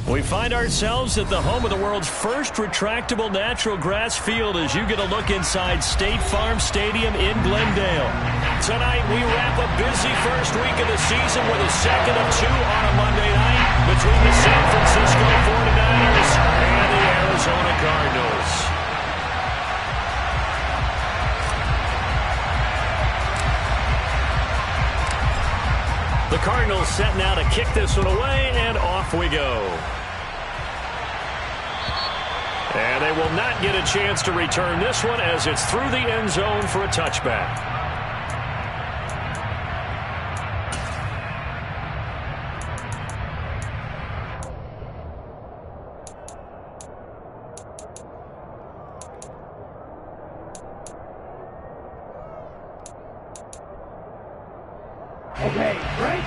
We find ourselves at the home of the world's first retractable natural grass field as you get a look inside State Farm Stadium in Glendale. Tonight, we wrap a busy first week of the season with a second of two on a Monday night between the San Francisco 49ers and the Arizona Cardinals. The Cardinals set now to kick this one away, and off we go. And they will not get a chance to return this one as it's through the end zone for a touchback. Okay, break.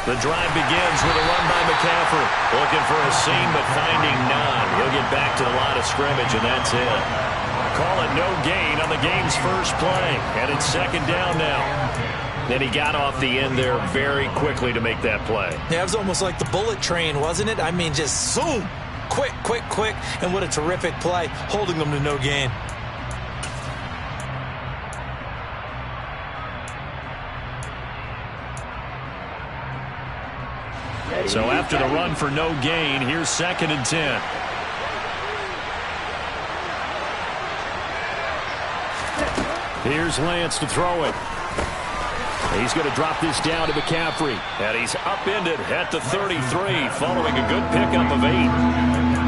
The drive begins with a run by McCaffrey. Looking for a seam, but finding none. He'll get back to the line of scrimmage, and that's it. Call it no gain on the game's first play. And it's second down now. Then he got off the end there very quickly to make that play. Yeah, it was almost like the bullet train, wasn't it? I mean, just zoom. Quick, quick, quick. And what a terrific play, holding them to no gain. So after the run for no gain, here's 2nd and 10. Here's Lance to throw it. He's going to drop this down to McCaffrey. And he's upended at the 33 following a good pickup of 8.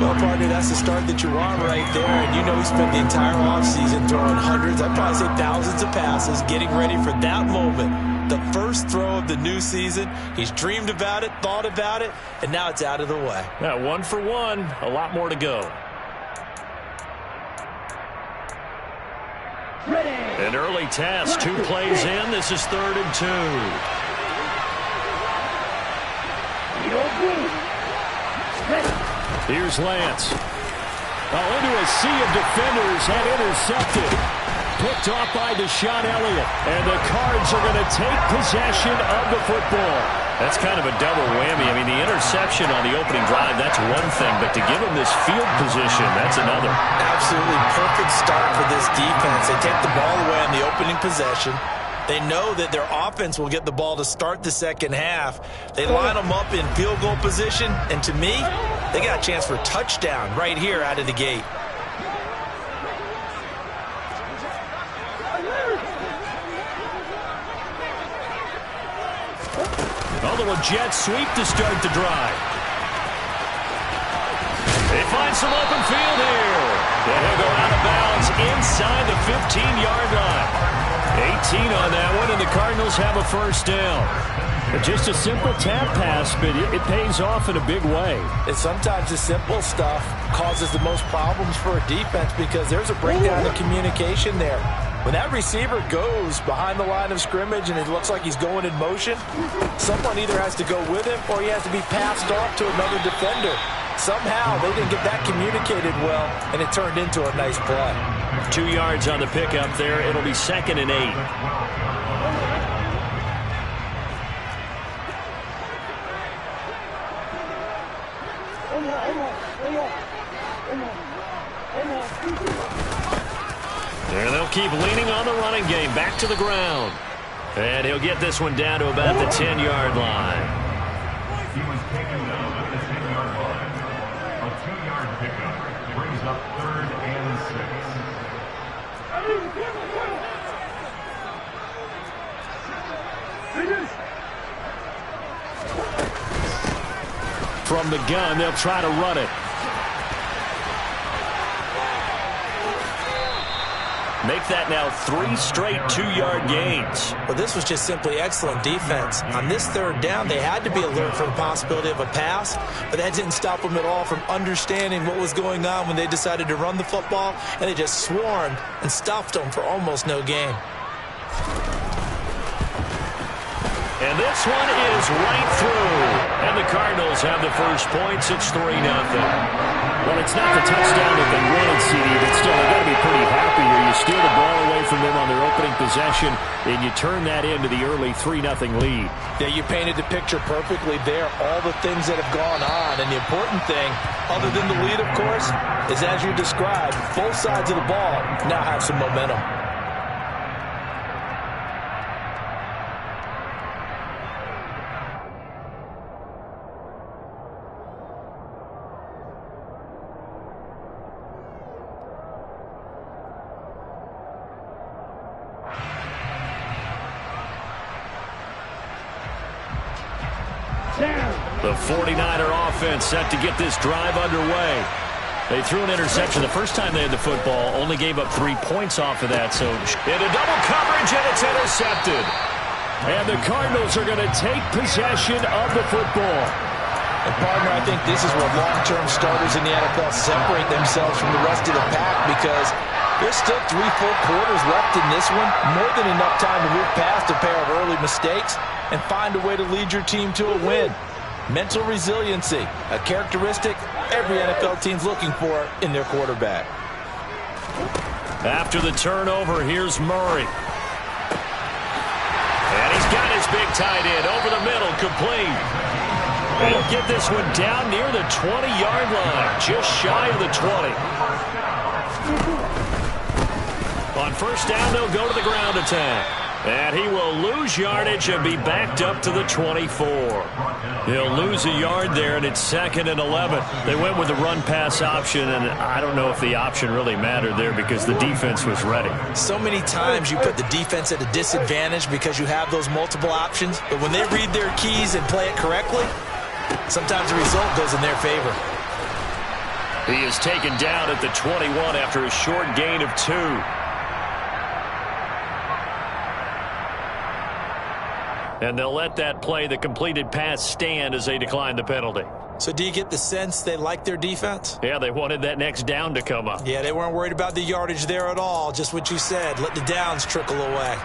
Well, partner, that's the start that you want right there. And you know he spent the entire offseason throwing hundreds, I'd probably say thousands of passes, getting ready for that moment. The first throw of the new season. He's dreamed about it, thought about it, and now it's out of the way. Now 1 for 1, a lot more to go. An early test, 2 plays in. This is 3rd and 2. Here's Lance. Into a sea of defenders and intercepted. Picked off by Deshaun Elliott. And the Cards are going to take possession of the football. That's kind of a double whammy. I mean, the interception on the opening drive, that's one thing. But to give him this field position, that's another. Absolutely perfect start for this defense. They take the ball away on the opening possession. They know that their offense will get the ball to start the second half. They line them up in field goal position. And to me, they got a chance for a touchdown right here out of the gate. A little jet sweep to start the drive. They find some open field here. And he'll go out of bounds inside the 15-yard line. 18 on that one, and the Cardinals have a first down. Just a simple tap pass, but it pays off in a big way. And sometimes the simple stuff causes the most problems for a defense because there's a breakdown in communication there. When that receiver goes behind the line of scrimmage and it looks like he's going in motion, someone either has to go with him or he has to be passed off to another defender. Somehow they didn't get that communicated well, and it turned into a nice play. 2 yards on the pickup there. It'll be 2nd and 8. There they'll keep leaning on the running game. Back to the ground. And he'll get this one down to about the 10-yard line. He was taken down at the 10-yard line. A 2-yard pickup brings up 3rd and 6. From the gun, they'll try to run it. Make that now 3 straight 2-yard gains. Well, this was just simply excellent defense. On this 3rd down, they had to be alert for the possibility of a pass, but that didn't stop them at all from understanding what was going on when they decided to run the football, and they just swarmed and stuffed them for almost no gain. And this one is right through. And the Cardinals have the first points. It's 3-0. Well, it's not the touchdown that they wanted, CD, but still, they've got to be pretty happy here. You steal the ball away from them on their opening possession, and you turn that into the early 3-0 lead. Yeah, you painted the picture perfectly there, all the things that have gone on. And the important thing, other than the lead, of course, is as you described, both sides of the ball now have some momentum. The 49er offense set to get this drive underway. They threw an interception the first time they had the football, only gave up 3 points off of that. So into double coverage, and it's intercepted. And the Cardinals are going to take possession of the football. And, partner, I think this is where long-term starters in the NFL separate themselves from the rest of the pack, because there's still 3 full quarters left in this one. More than enough time to move past a pair of early mistakes and find a way to lead your team to a win. Mental resiliency, a characteristic every NFL team's looking for in their quarterback. After the turnover, here's Murray. And he's got his big tight end over the middle, complete. They'll get this one down near the 20-yard line, just shy of the 20. On first down, they'll go to the ground attack. And he will lose yardage and be backed up to the 24. He'll lose a yard there, and it's 2nd and 11. They went with the run-pass option, and I don't know if the option really mattered there because the defense was ready. So many times you put the defense at a disadvantage because you have those multiple options, but when they read their keys and play it correctly, sometimes the result goes in their favor. He is taken down at the 21 after a short gain of 2. And they'll let that play, the completed pass, stand as they decline the penalty. So do you get the sense they like their defense? Yeah, they wanted that next down to come up. Yeah, they weren't worried about the yardage there at all. Just what you said. Let the downs trickle away.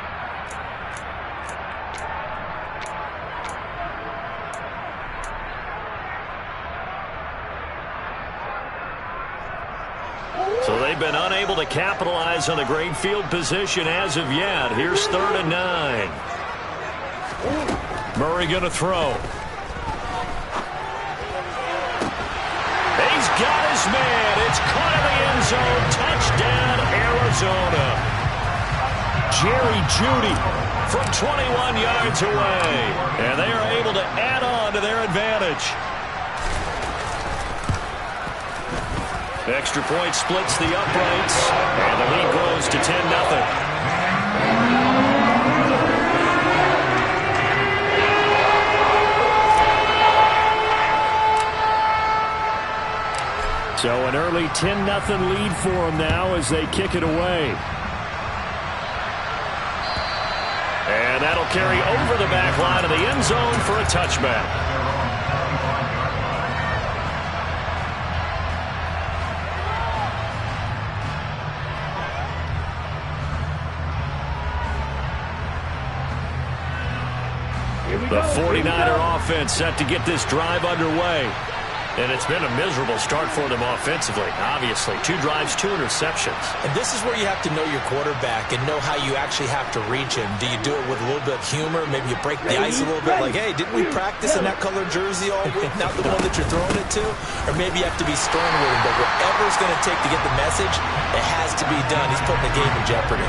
So they've been unable to capitalize on the great field position as of yet. Here's 3rd and 9. Murray going to throw. He's got his man. It's caught in the end zone. Touchdown, Arizona. Jerry Jeudy from 21 yards away. And they are able to add on to their advantage. Extra point splits the uprights. And the lead grows to 10-0. So an early 10-0 lead for them now as they kick it away. And that'll carry over the back line of the end zone for a touchback. The 49er offense set to get this drive underway. And it's been a miserable start for them offensively, obviously. 2 drives, 2 interceptions. And this is where you have to know your quarterback and know how you actually have to reach him. Do you do it with a little bit of humor? Maybe you break the ice a little bit, like, hey, didn't we practice in that colored jersey all week, not the one that you're throwing it to? Or maybe you have to be stern with him. But whatever it's going to take to get the message, it has to be done. He's putting the game in jeopardy.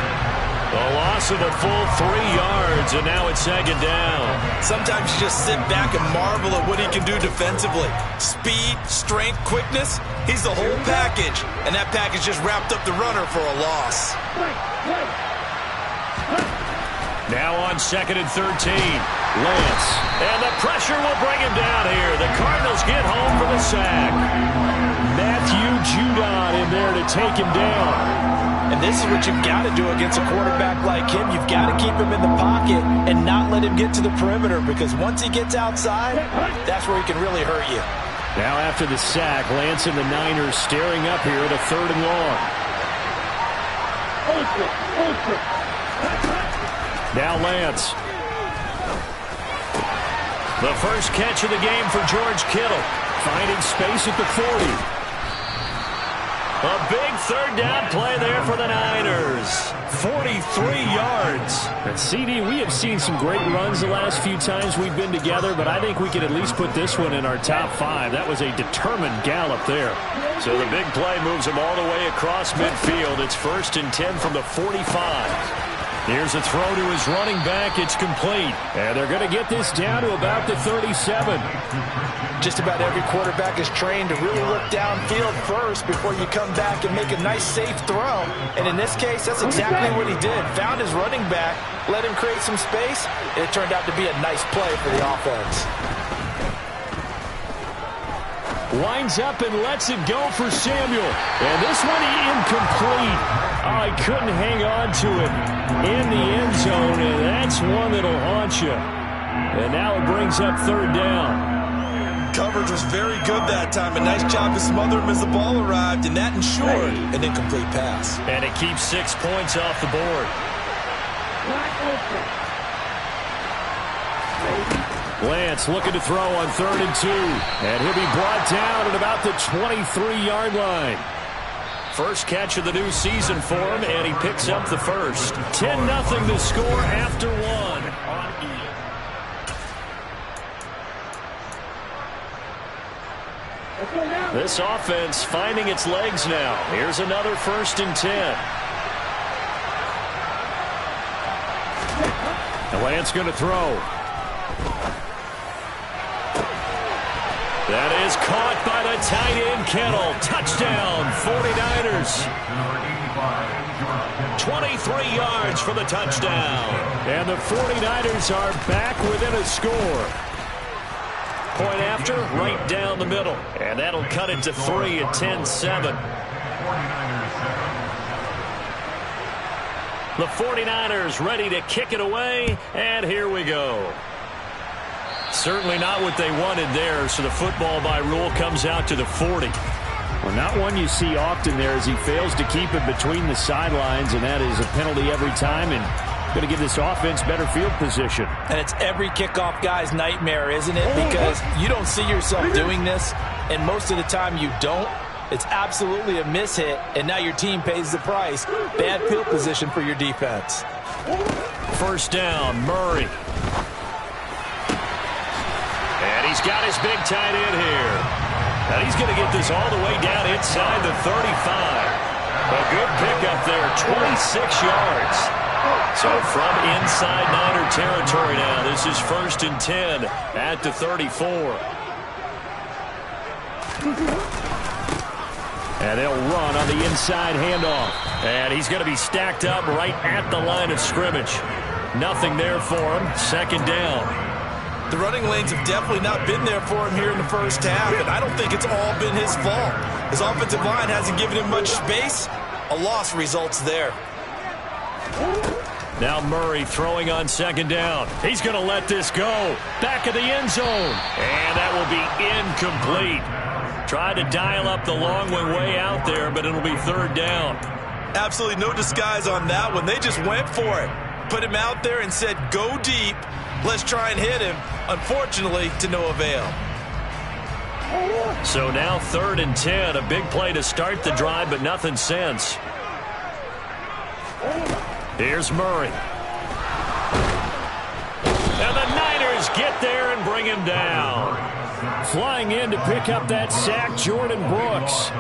A loss of a full 3 yards, and now it's 2nd down. Sometimes you just sit back and marvel at what he can do defensively. Speed, strength, quickness, he's the whole package. And that package just wrapped up the runner for a loss. Now on 2nd and 13, Lance. And the pressure will bring him down here. The Cardinals get home for the sack. Matthew Judon in there to take him down. And this is what you've got to do against a quarterback like him. You've got to keep him in the pocket and not let him get to the perimeter, because once he gets outside, that's where he can really hurt you. Now after the sack, Lance and the Niners staring up here at a 3rd and long. Now Lance. The first catch of the game for George Kittle. Finding space at the 40. A big third down play there for the Niners. 43 yards. And CD, we have seen some great runs the last few times we've been together, but I think we can at least put this one in our top 5. That was a determined gallop there. So the big play moves him all the way across midfield. It's 1st and 10 from the 45. Here's a throw to his running back. It's complete. And they're going to get this down to about the 37. Just about every quarterback is trained to really look downfield first before you come back and make a nice, safe throw. And in this case, that's exactly what he did. Found his running back, let him create some space, and it turned out to be a nice play for the offense. Winds up and lets it go for Samuel. And this one incomplete. Oh, he couldn't hang on to it in the end zone, and that's one that'll haunt you. And now it brings up 3rd down. Coverage was very good that time. A nice job to smother him as the ball arrived, and that ensured an incomplete pass. And it keeps 6 points off the board. Lance looking to throw on 3rd and 2. And he'll be brought down at about the 23-yard line. First catch of the new season for him, and he picks up the first. 10-0 the score after 1 on E. This offense finding its legs now. Here's another 1st and 10. And Lance going to throw. That is caught by the tight end, Kittle. Touchdown, 49ers. 23 yards for the touchdown. And the 49ers are back within a score. Point after, right down the middle. And that'll cut it to 3 at 10-7. The 49ers ready to kick it away, and here we go. Certainly not what they wanted there, so the football by rule comes out to the 40. Well, not one you see often there as he fails to keep it between the sidelines, and that is a penalty every time, and going to give this offense better field position. And it's every kickoff guy's nightmare, isn't it? Because you don't see yourself doing this, and most of the time you don't. It's absolutely a mishit, and now your team pays the price. Bad field position for your defense. First down, Murray. And he's got his big tight end here. And he's going to get this all the way down inside the 35. A good pickup there, 26 yards. So from inside Niner territory now, this is 1st and 10 at the 34. And they'll run on the inside handoff. And he's going to be stacked up right at the line of scrimmage. Nothing there for him. 2nd down. The running lanes have definitely not been there for him here in the first half, and I don't think it's all been his fault. His offensive line hasn't given him much space. A loss results there. Now Murray throwing on 2nd down. He's going to let this go. Back of the end zone. And that will be incomplete. Tried to dial up the long one way out there, but it'll be 3rd down. Absolutely no disguise on that one. They just went for it. Put him out there and said, go deep. Let's try and hit him. Unfortunately, to no avail. So now 3rd and 10. A big play to start the drive, but nothing since. Here's Murray. And the Niners get there and bring him down. Flying in to pick up that sack, Jordan Brooks.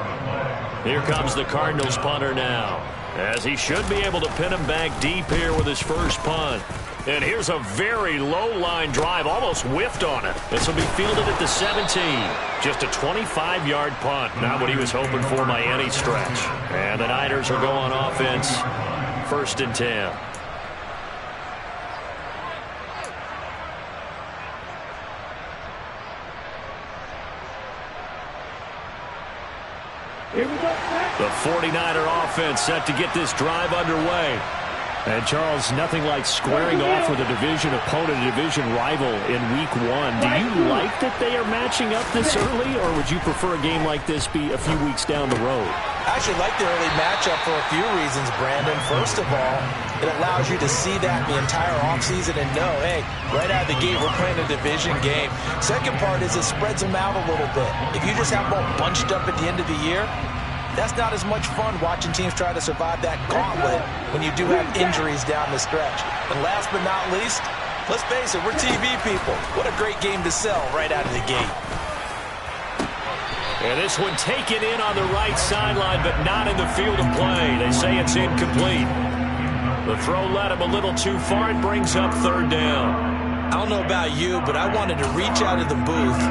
Here comes the Cardinals punter now, as he should be able to pin him back deep here with his first punt. And here's a very low-line drive, almost whiffed on it. This will be fielded at the 17. Just a 25-yard punt, not what he was hoping for by any stretch. And the Niners will go on offense, 1st and 10. The 49er offense set to get this drive underway. And, Charles, nothing like squaring off with a division opponent, a division rival in Week 1. Do you like that they are matching up this early, or would you prefer a game like this be a few weeks down the road? I actually like the early matchup for a few reasons, Brandon. First of all, it allows you to see that the entire offseason and know, hey, right out of the gate, we're playing a division game. Second part is it spreads them out a little bit. If you just have them all bunched up at the end of the year, that's not as much fun watching teams try to survive that gauntlet when you do have injuries down the stretch. And last but not least, let's face it, we're TV people. What a great game to sell right out of the gate. And this one taken in on the right sideline, but not in the field of play. They say it's incomplete. The throw led him a little too far. It brings up third down. I don't know about you, but I wanted to reach out of the booth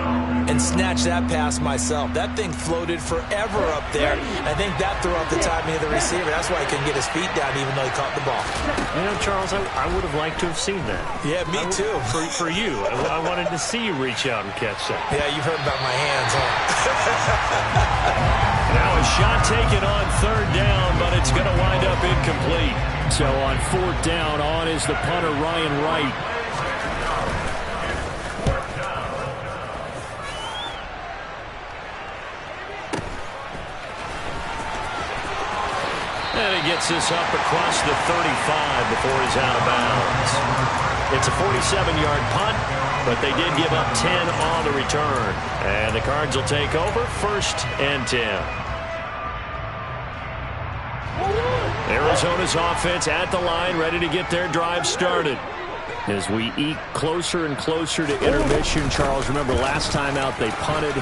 and snatch that pass myself. That thing floated forever up there. I think that threw off the timing of the receiver. That's why he couldn't get his feet down even though he caught the ball. You know, Charles, I would have liked to have seen that. Yeah, me too. For you. I wanted to see you reach out and catch that. Yeah, you've heard about my hands, huh? Now a shot taken on third down, but it's going to wind up incomplete. So on fourth down, on is the punter, Ryan Wright. And he gets this up across the 35 before he's out of bounds. It's a 47-yard punt, but they did give up 10 on the return. And the Cards will take over, 1st and 10. Arizona's offense at the line, ready to get their drive started. As we eke closer and closer to intermission, Charles, remember last time out they punted.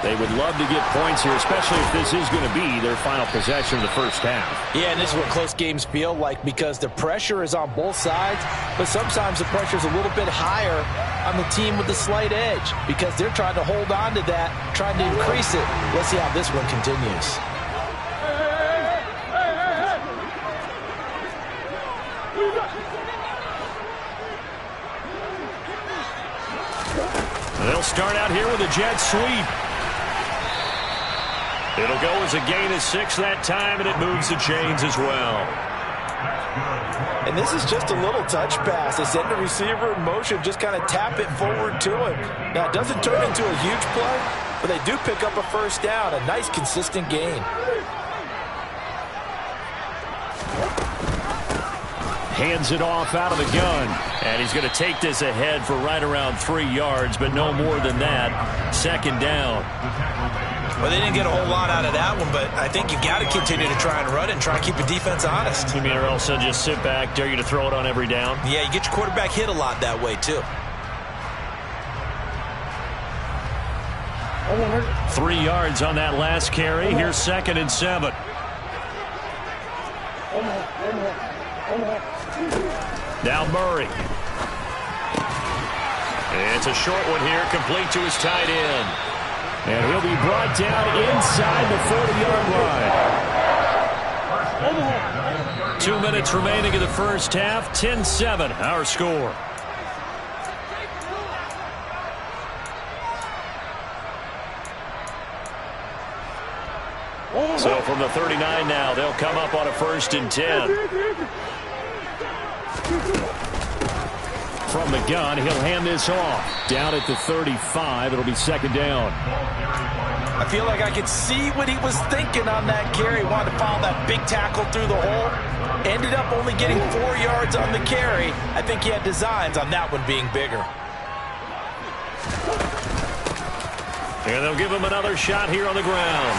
They would love to get points here, especially if this is going to be their final possession of the first half. Yeah, and this is what close games feel like because the pressure is on both sides, but sometimes the pressure is a little bit higher on the team with the slight edge because they're trying to hold on to that, trying to increase it. Let's see how this one continues. They'll start out here with a jet sweep. It'll go as a gain of 6 that time, and it moves the chains as well. And this is just a little touch pass. They send the receiver in motion, just kind of tap it forward to him. Now, it doesn't turn into a huge play, but they do pick up a first down, a nice, consistent gain. Hands it off out of the gun. And he's going to take this ahead for right around 3 yards, but no more than that. 2nd down. Well, they didn't get a whole lot out of that one, but I think you got to continue to try and run and try and keep the defense honest. You mean or else they'll just sit back, dare you to throw it on every down? Yeah, you get your quarterback hit a lot that way, too. 3 yards on that last carry. Here's 2nd and 7. Now Murray. It's a short one here, complete to his tight end. And he'll be brought down inside the 40-yard line. 2 minutes remaining in the first half. 10-7, our score. So from the 39 now, they'll come up on a 1st and 10. From the gun, he'll hand this off. Down at the 35, it'll be 2nd down. I feel like I could see what he was thinking on that carry. He wanted to follow that big tackle through the hole. Ended up only getting 4 yards on the carry. I think he had designs on that one being bigger. And they'll give him another shot here on the ground.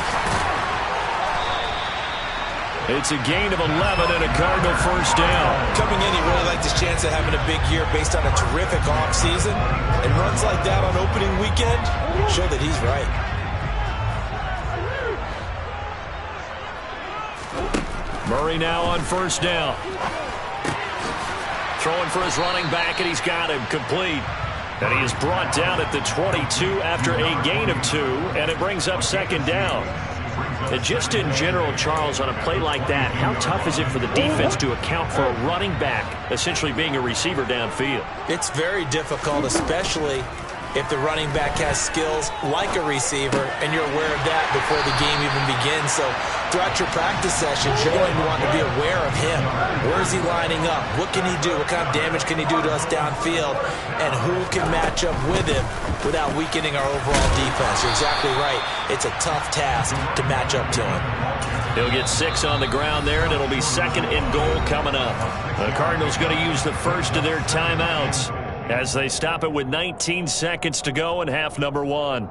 It's a gain of 11 and a Cardinal 1st down. Coming in, he really liked his chance of having a big year based on a terrific offseason. And runs like that on opening weekend show that he's right. Murray now on 1st down. Throwing for his running back, and he's got him complete. And he is brought down at the 22 after a gain of 2, and it brings up 2nd down. And just in general, Charles, on a play like that, how tough is it for the defense to account for a running back essentially being a receiver downfield? It's very difficult, especially if the running back has skills like a receiver, and you're aware of that before the game even begins. So throughout your practice sessions, you're going to want to be aware of him. Where is he lining up? What can he do? What kind of damage can he do to us downfield? And who can match up with him without weakening our overall defense? You're exactly right. It's a tough task to match up to him. He'll get 6 on the ground there, and it'll be 2nd and goal coming up. The Cardinals going to use the first of their timeouts as they stop it with 19 seconds to go in half number 1.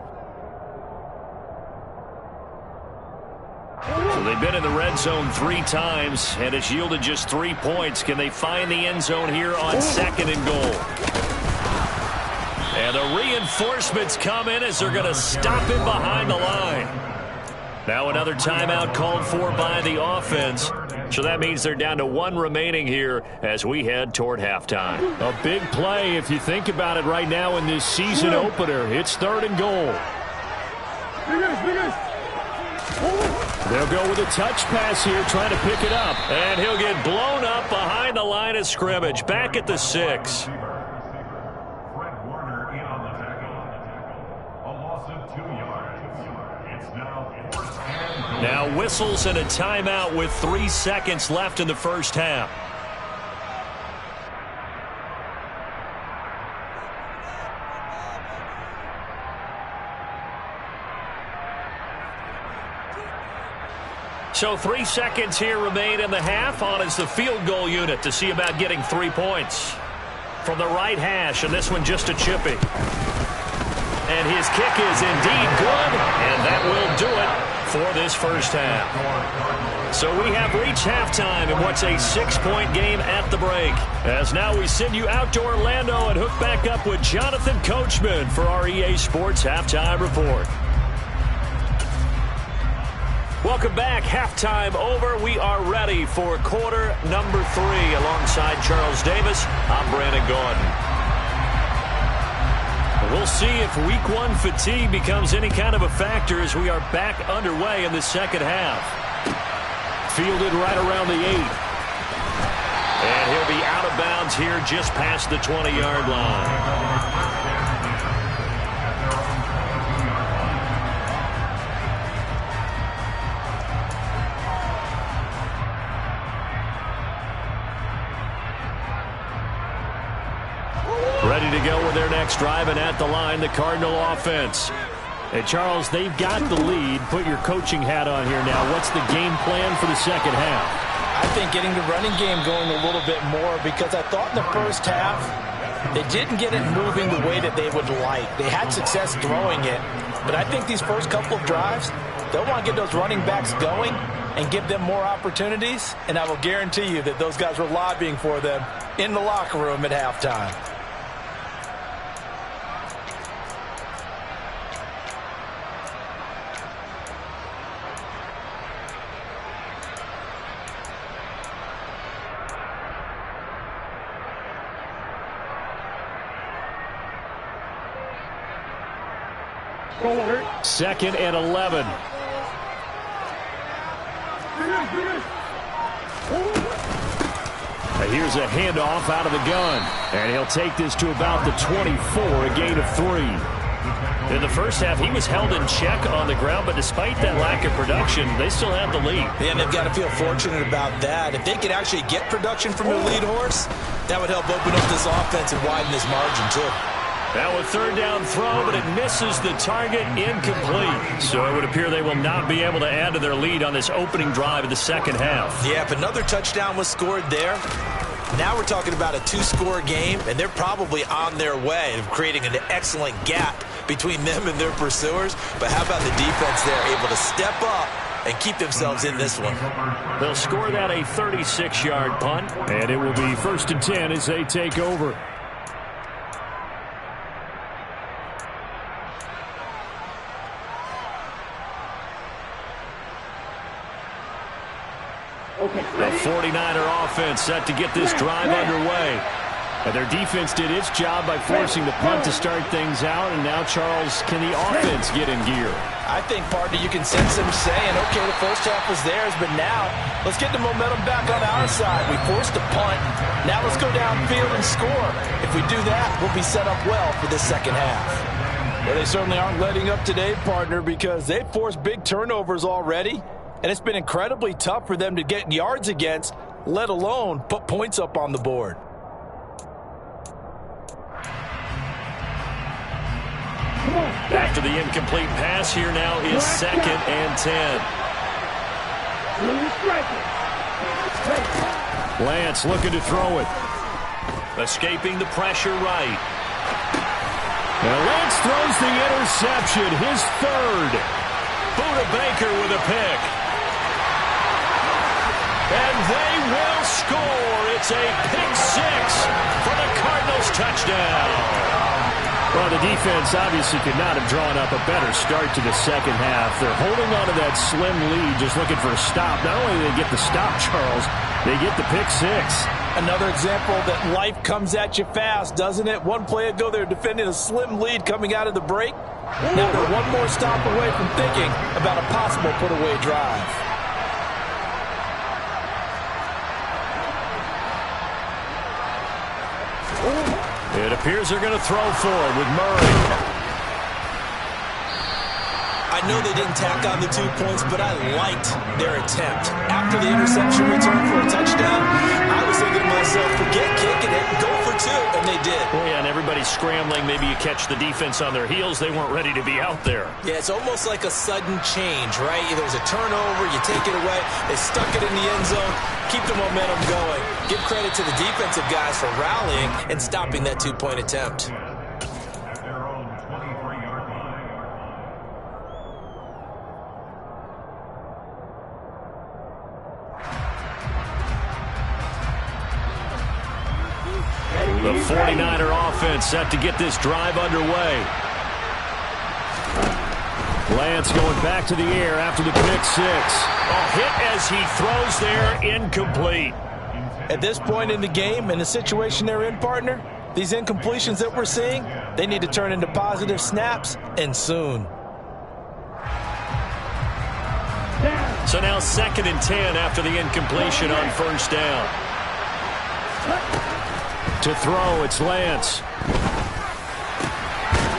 So they've been in the red zone 3 times, and it's yielded just 3 points. Can they find the end zone here on 2nd and goal? And the reinforcements come in as they're going to stop him behind the line. Now another timeout called for by the offense. So that means they're down to 1 remaining here as we head toward halftime. A big play if you think about it right now in this season opener. It's 3rd and goal. They'll go with a touch pass here, trying to pick it up. And he'll get blown up behind the line of scrimmage, back at the 6. Now whistles and a timeout with 3 seconds left in the first half. So 3 seconds here remain in the half. On is the field goal unit to see about getting 3 points. From the right hash, and this one just a chippy. And his kick is indeed good, and that will do it for this first half. So we have reached halftime in what's a 6-point game at the break. As now we send you out to Orlando and hook back up with Jonathan Coachman for our EA Sports Halftime Report. Welcome back. Halftime over. We are ready for quarter number 3. Alongside Charles Davis, I'm Brandon Gordon. We'll see if week 1 fatigue becomes any kind of a factor as we are back underway in the second half. Fielded right around the 8. And he'll be out of bounds here just past the 20-yard line. Ready to go with their next drive, and at the line, the Cardinal offense. Hey, Charles, they've got the lead. Put your coaching hat on here now. What's the game plan for the second half? I think getting the running game going a little bit more, because I thought in the first half they didn't get it moving the way that they would like. They had success throwing it, but I think these first couple of drives, they'll want to get those running backs going and give them more opportunities, and I will guarantee you that those guys were lobbying for them in the locker room at halftime. Second and 11. Here's a handoff out of the gun. And he'll take this to about the 24, a gain of 3. In the first half, he was held in check on the ground, but despite that lack of production, they still have the lead. Yeah, and they've got to feel fortunate about that. If they could actually get production from their lead horse, that would help open up this offense and widen this margin, too. Now a third down throw, but it misses the target, incomplete. So it would appear they will not be able to add to their lead on this opening drive of the second half. Yeah, if another touchdown was scored there, now we're talking about a 2-score game, and they're probably on their way of creating an excellent gap between them and their pursuers. But how about the defense there, able to step up and keep themselves in this one? They'll score that a 36-yard punt. And it will be 1st and 10 as they take over. The 49er offense set to get this drive underway. And their defense did its job by forcing the punt to start things out. And now, Charles, can the offense get in gear? I think, partner, you can sense them saying, okay, the first half was theirs, but now let's get the momentum back on our side. We forced a punt. Now let's go downfield and score. If we do that, we'll be set up well for this second half. Well, they certainly aren't letting up today, partner, because they've forced big turnovers already, and it's been incredibly tough for them to get yards against, let alone put points up on the board. After the incomplete pass, here now is 2nd and 10. Lance looking to throw it. Escaping the pressure right. And Lance throws the interception, his 3rd. Buda Baker with a pick. And they will score. It's a pick 6 for the Cardinals touchdown. Well, the defense obviously could not have drawn up a better start to the second half. They're holding on to that slim lead, just looking for a stop. Not only do they get the stop, Charles, they get the pick 6. Another example that life comes at you fast, doesn't it? One play ago, they were defending a slim lead coming out of the break. Now they're one more stop away from thinking about a possible put-away drive. It appears they're going to throw for it with Murray. I know they didn't tack on the 2 points, but I liked their attempt. After the interception return for a touchdown, I was thinking to myself, forget kicking it, go for 2, and they did. Well, yeah, and everybody's scrambling. Maybe you catch the defense on their heels. They weren't ready to be out there. Yeah, it's almost like a sudden change, right? There was a turnover, you take it away, they stuck it in the end zone, keep the momentum going. Give credit to the defensive guys for rallying and stopping that 2-point attempt. The 49er offense set to get this drive underway. Lance going back to the air after the pick 6. A hit as he throws there, incomplete. At this point in the game, in the situation they're in, partner, these incompletions that we're seeing, they need to turn into positive snaps, and soon. So now 2nd and 10 after the incompletion on 1st down. To throw, it's Lance.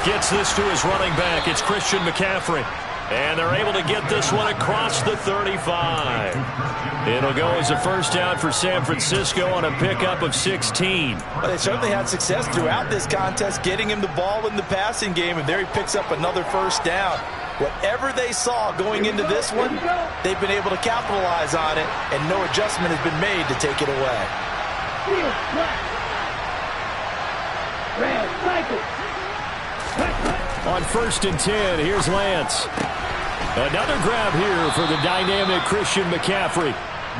Gets this to his running back. It's Christian McCaffrey. And they're able to get this one across the 35. It'll go as a 1st down for San Francisco on a pickup of 16. Well, they certainly had success throughout this contest, getting him the ball in the passing game, and there he picks up another 1st down. Whatever they saw going into this one, they've been able to capitalize on it, and no adjustment has been made to take it away. On 1st and 10, here's Lance. Another grab here for the dynamic Christian McCaffrey.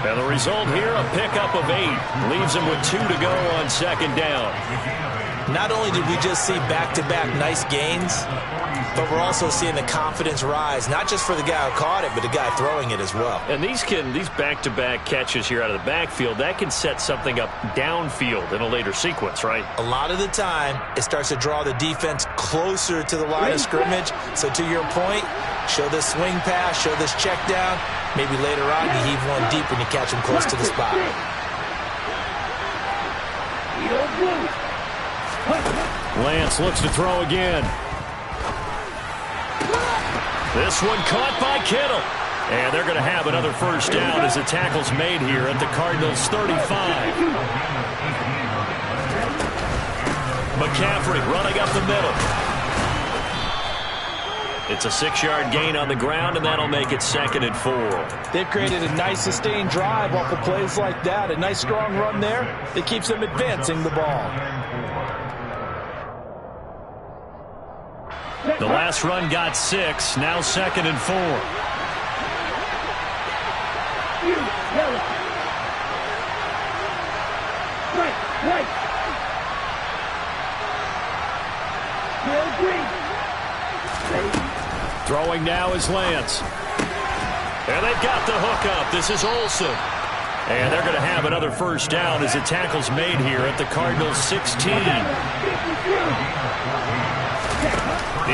And the result here, a pickup of 8. Leaves him with 2 to go on 2nd down. Not only did we just see back-to-back nice gains, but we're also seeing the confidence rise, not just for the guy who caught it, but the guy throwing it as well. And these back-to-back catches here out of the backfield, that can set something up downfield in a later sequence, right? A lot of the time, it starts to draw the defense closer to the line of scrimmage. So to your point, show this swing pass, show this check down. Maybe later on you heave one deep when you catch him close to the spot. Lance looks to throw again. This one caught by Kittle. And they're going to have another 1st down as the tackle's made here at the Cardinals' 35. McCaffrey running up the middle. It's a 6-yard gain on the ground, and that'll make it 2nd and 4. They've created a nice sustained drive off of plays like that. A nice strong run there that keeps them advancing the ball. The last run got 6, now 2nd and 4. Throwing now is Lance. And they've got the hook up. This is Olsen. And they're going to have another first down as the tackle's made here at the Cardinals 16.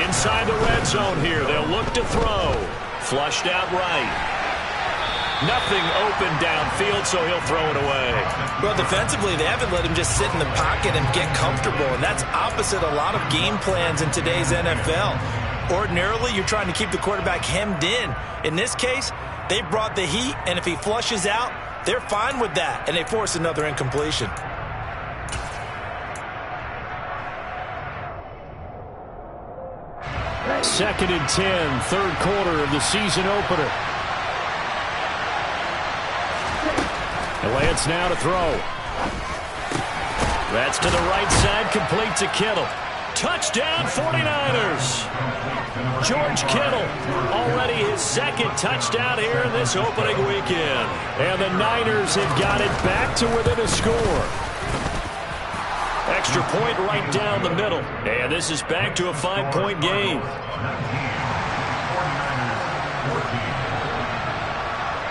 Inside the red zone here. They'll look to throw. Flushed out right. Nothing open downfield, so he'll throw it away. Well, defensively, they haven't let him just sit in the pocket and get comfortable, and that's opposite a lot of game plans in today's NFL. Ordinarily, you're trying to keep the quarterback hemmed in. In this case, they brought the heat, and if he flushes out, they're fine with that, and they force another incompletion. Second and 10, third quarter of the season opener. And Lance now to throw. That's to the right side, complete to Kittle. Touchdown 49ers. George Kittle, already his second touchdown here in this opening weekend. And the Niners have got it back to within a score. Extra point right down the middle. And this is back to a 5-point game.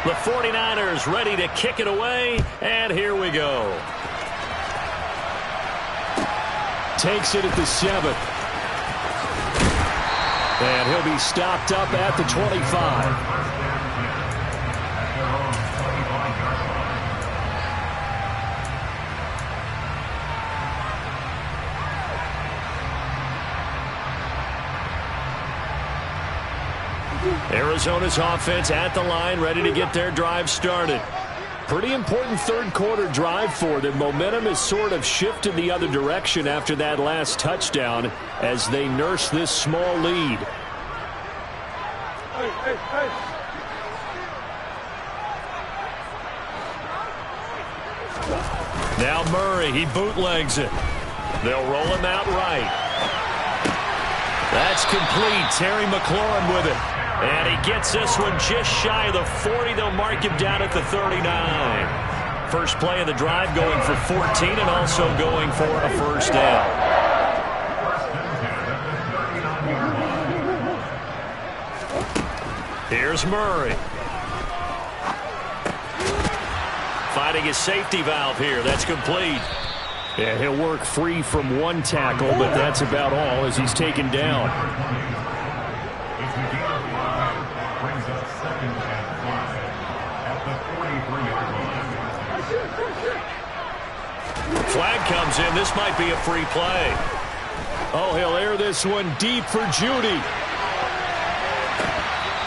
The 49ers ready to kick it away, and here we go. Takes it at the 7. And he'll be stopped up at the 25. Arizona's offense at the line, ready to get their drive started. Pretty important third quarter drive for them. Momentum has sort of shifted the other direction after that last touchdown as they nurse this small lead. Now Murray, he bootlegs it. They'll roll him out right. That's complete. Terry McLaurin with it. And he gets this one just shy of the 40. They'll mark him down at the 39. First play of the drive going for 14 and also going for a first down. Here's Murray. Finding his safety valve here. That's complete. Yeah, he'll work free from one tackle, but that's about all as he's taken down. Flag comes in. This might be a free play. Oh, he'll air this one deep for Judy.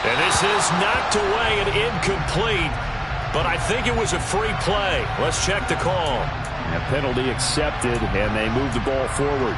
And this is knocked away and incomplete. But I think it was a free play. Let's check the call. A penalty accepted, and they move the ball forward.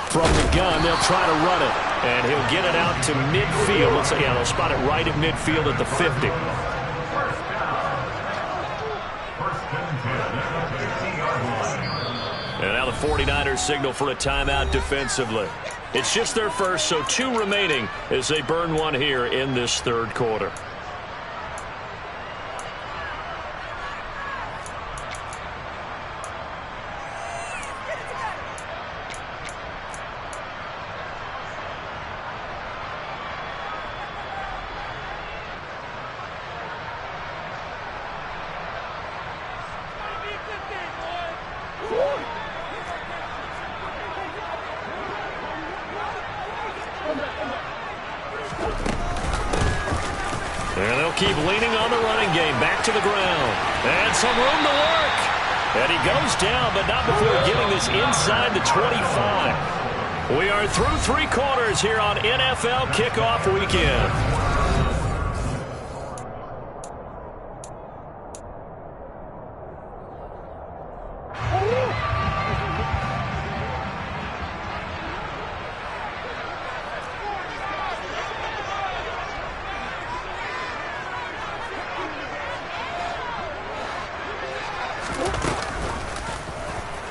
From the gun, they'll try to run it. And he'll get it out to midfield. Let's say, yeah, they'll spot it right at midfield at the 50. And now the 49ers signal for a timeout defensively. It's just their first, so 2 remaining as they burn one here in this third quarter. And they'll keep leaning on the running game. Back to the ground. And some room to work. And he goes down, but not before getting this inside the 25. We are through 3 quarters here on NFL Kickoff Weekend.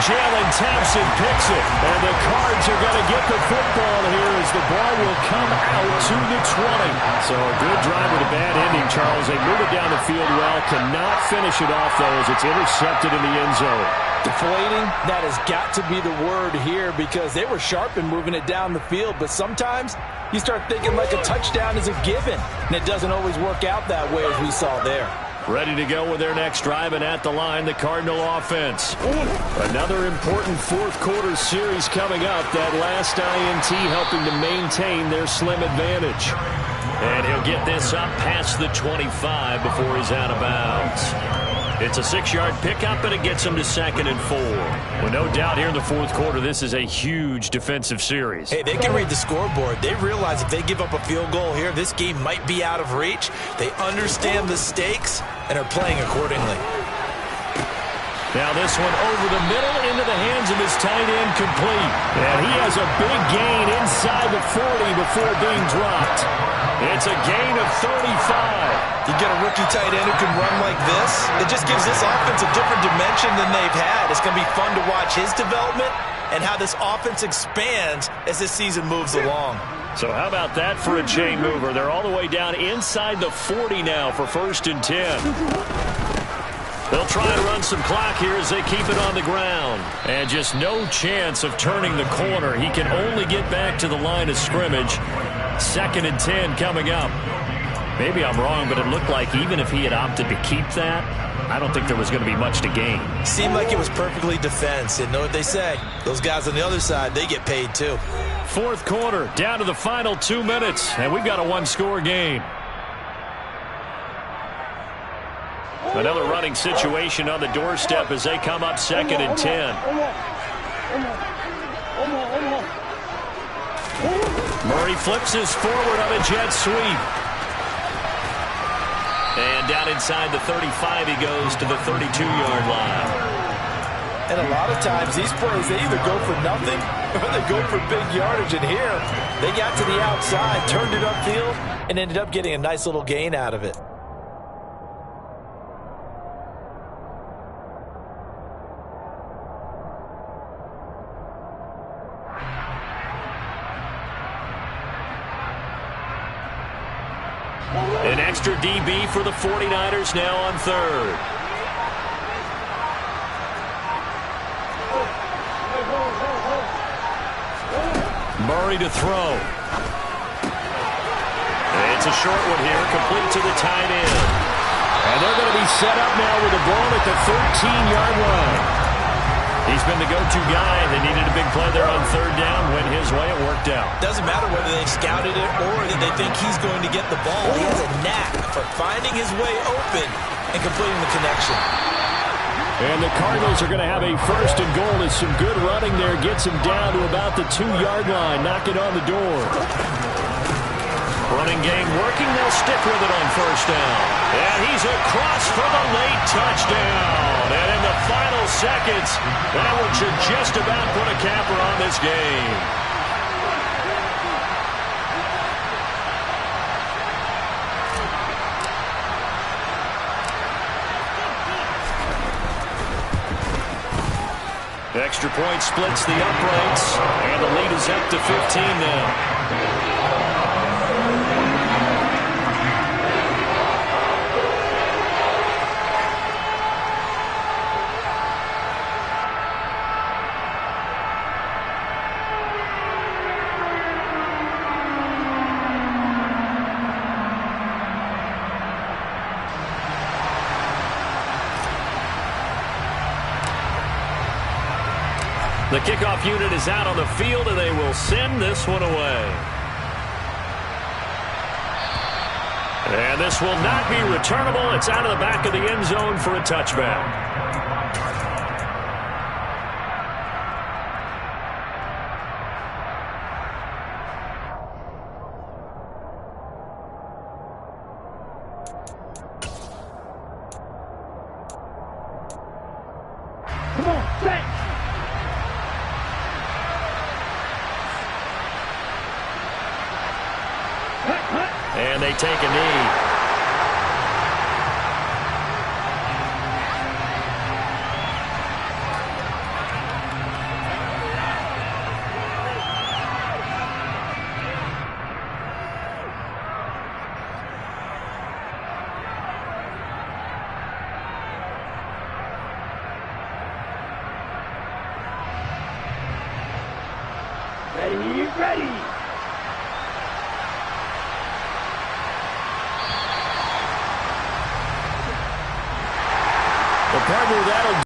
Jalen Thompson picks it. And the Cards are going to get the football here as the ball will come out to the 20. So a good drive with a bad ending, Charles. They move it down the field well. Cannot finish it off, though, as it's intercepted in the end zone. Deflating, that has got to be the word here because they were sharp in moving it down the field. But sometimes you start thinking like a touchdown is a given, and it doesn't always work out that way as we saw there. Ready to go with their next drive, and at the line, the Cardinal offense. Another important fourth-quarter series coming up. That last INT helping to maintain their slim advantage. And he'll get this up past the 25 before he's out of bounds. It's a 6-yard pickup, and it gets him to 2nd and 4. Well, no doubt here in the fourth quarter, this is a huge defensive series. Hey, they can read the scoreboard. They realize if they give up a field goal here, this game might be out of reach. They understand the stakes and are playing accordingly. Now this one over the middle into the hands of his tight end, complete. And he has a big gain inside the 40 before being dropped. It's a gain of 35. You get a rookie tight end who can run like this, it just gives this offense a different dimension than they've had. It's going to be fun to watch his development and how this offense expands as this season moves along. So how about that for a chain mover? They're all the way down inside the 40 now for 1st and 10. They'll try and run some clock here as they keep it on the ground. And just no chance of turning the corner. He can only get back to the line of scrimmage. 2nd and 10 coming up. Maybe I'm wrong, but it looked like even if he had opted to keep that, I don't think there was going to be much to gain. Seemed like it was perfectly defense. And know what they say? Those guys on the other side, they get paid too. Fourth quarter, down to the final 2 minutes, and we've got a one-score game. Another running situation on the doorstep as they come up 2nd and 10. Murray flips his forward on a jet sweep. And down inside the 35 he goes to the 32-yard line. And a lot of times these plays, they either go for nothing or they go for big yardage. And here, they got to the outside, turned it upfield, and ended up getting a nice little gain out of it. An extra DB for the 49ers now on 3rd. Murray to throw. It's a short one here, complete to the tight end. And they're going to be set up now with the ball at the 13-yard line. He's been the go-to guy. They needed a big play there on 3rd down. Went his way, it worked out. Doesn't matter whether they scouted it or that they think he's going to get the ball. He has a knack for finding his way open and completing the connection. And the Cardinals are going to have a 1st and goal as some good running there gets him down to about the 2-yard line. Knock it on the door. Running game working. They'll stick with it on 1st down. And he's across for the late touchdown. And in the final seconds, that one should just about put a capper on this game. Extra point splits the uprights, and the lead is up to 15 now. The kickoff unit is out on the field, and they will send this one away. And this will not be returnable. It's out of the back of the end zone for a touchback. Come on, set. And they take a knee. Ready, ready. The partner, that'll